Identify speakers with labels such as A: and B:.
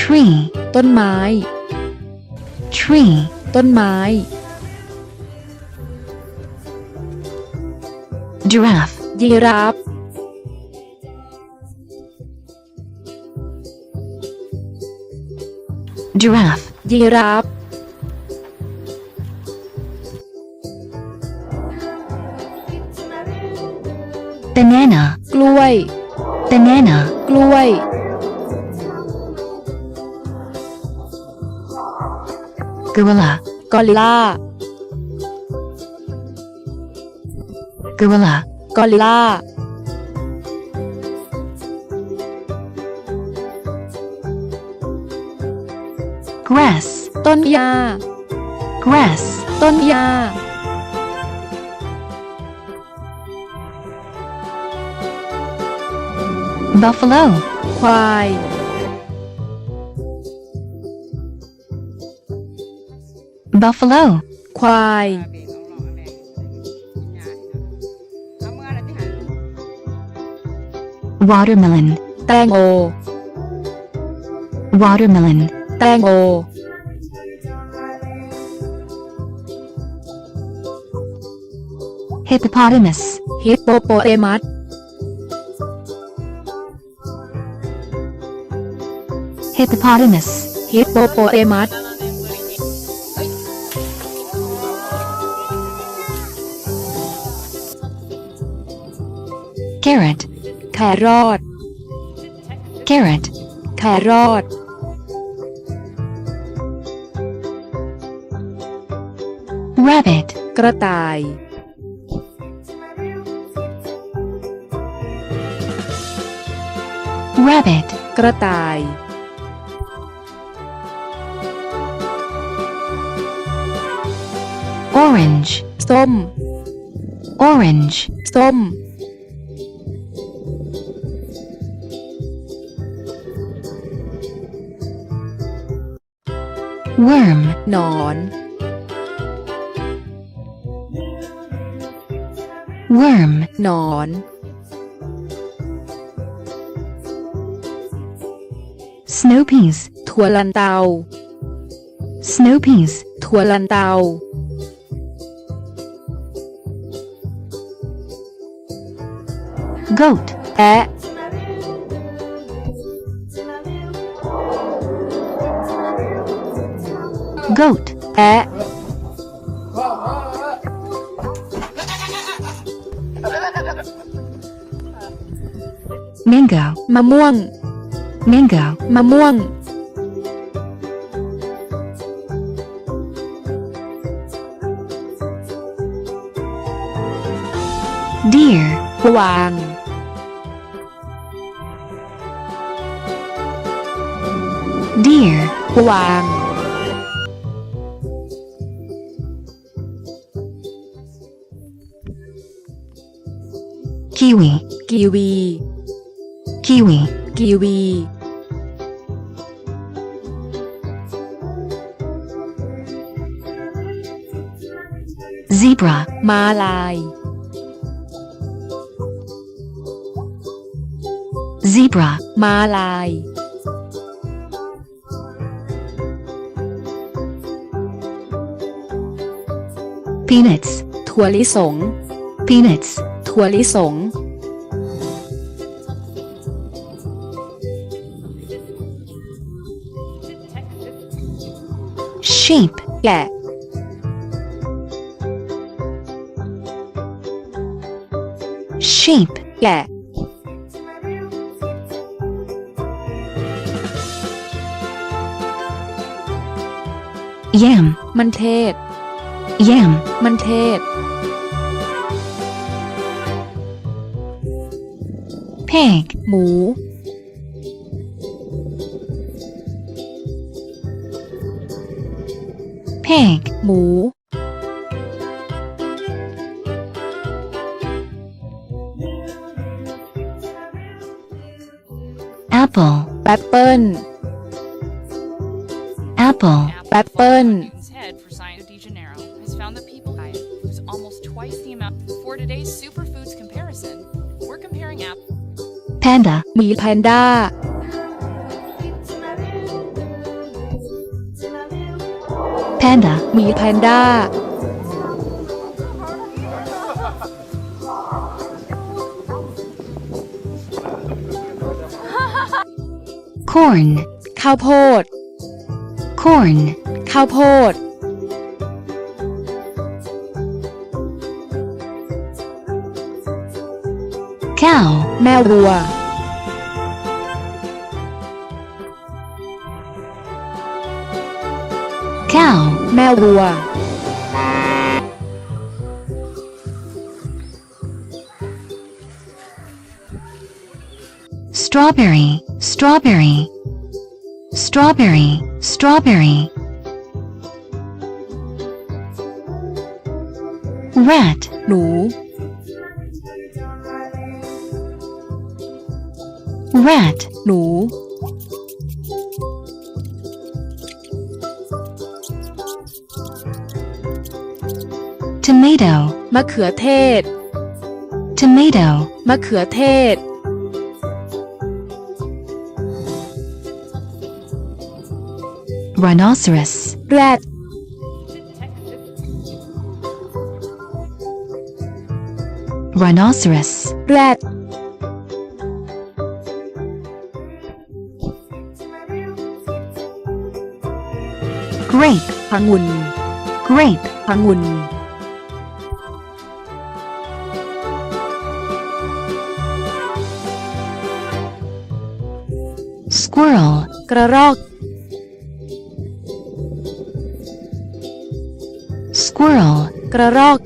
A: tree
B: ต้นไม้
A: tree
B: ต้นไม้
A: giraffe
B: ยีราฟ
A: giraffe
B: ยีราฟ
A: banana
B: กล้วย
A: banana
B: กล้วย
A: gorilla
B: กอริลลา
A: gorilla
B: กอริลลา
A: grass
B: ต้นหญ้า
A: grass
B: ต้นหญ้า
A: buffalo
B: ควาย
A: buffalo
B: ควาย
A: watermelon
B: แตงโม
A: watermelon
B: แตงโม
A: hippopotamus
B: ฮิปโปโปเตมัส
A: hippopotamus
B: ฮิปโปโปเตมัส
A: carrot
B: แครอท
A: carrot
B: แครอท
A: rabbit
B: กระต่าย
A: rabbit
B: กระต่าย
A: orange
B: ส้ม
A: orange
B: ส้ม
A: worm
B: หนอน
A: worm
B: หนอน
A: snow peas
B: ถั่วลันเตา
A: snow peas
B: ถั่วลันเตา
A: goat
B: แพะ
A: goat
B: แพะ
A: mango
B: มะม่วง
A: mango
B: มะม่วง
A: deer
B: กวาง
A: deer
B: กวาง
A: kiwi
B: กีวี
A: kiwi
B: กีวี
A: zebra
B: ม้าลาย
A: zebra
B: ม้าลาย
A: peanuts
B: ถั่วลิสง
A: peanuts
B: ถั่วลิสง
A: sheep
B: แกะ
A: sheep
B: แกะ
A: yam
B: มันเทศ
A: yam
B: มันเทศ
A: pig
B: หมู
A: pig
B: หมู
A: apple
B: แอปเปิ้ล
A: apple
B: แอปเปิ้ล
C: Newton's head for Science de Janeiro has found that people diet is almost twice the amount. For today's superfoods comparison, we're comparing apples.
A: panda
B: หมีแพนด้า
A: panda,
B: หมีแพนด้า
A: corn,
B: ข้าวโพด
A: corn,
B: ข้าวโพด
A: cow,
B: แม่วัว
A: cow,
B: แม่วัว
A: strawberry, strawberry, strawberry, strawberry, rat,
B: หนู
A: rat,
B: หนู
A: tomato,
B: มะเขือเทศ
A: tomato,
B: มะเขือเทศ
A: rhinoceros,
B: แรด
A: rhinoceros,
B: แรด
A: grape,
B: องุ่น
A: grape,
B: องุ่น
A: squirrel,
B: กระรอก
A: squirrel,
B: กระรอก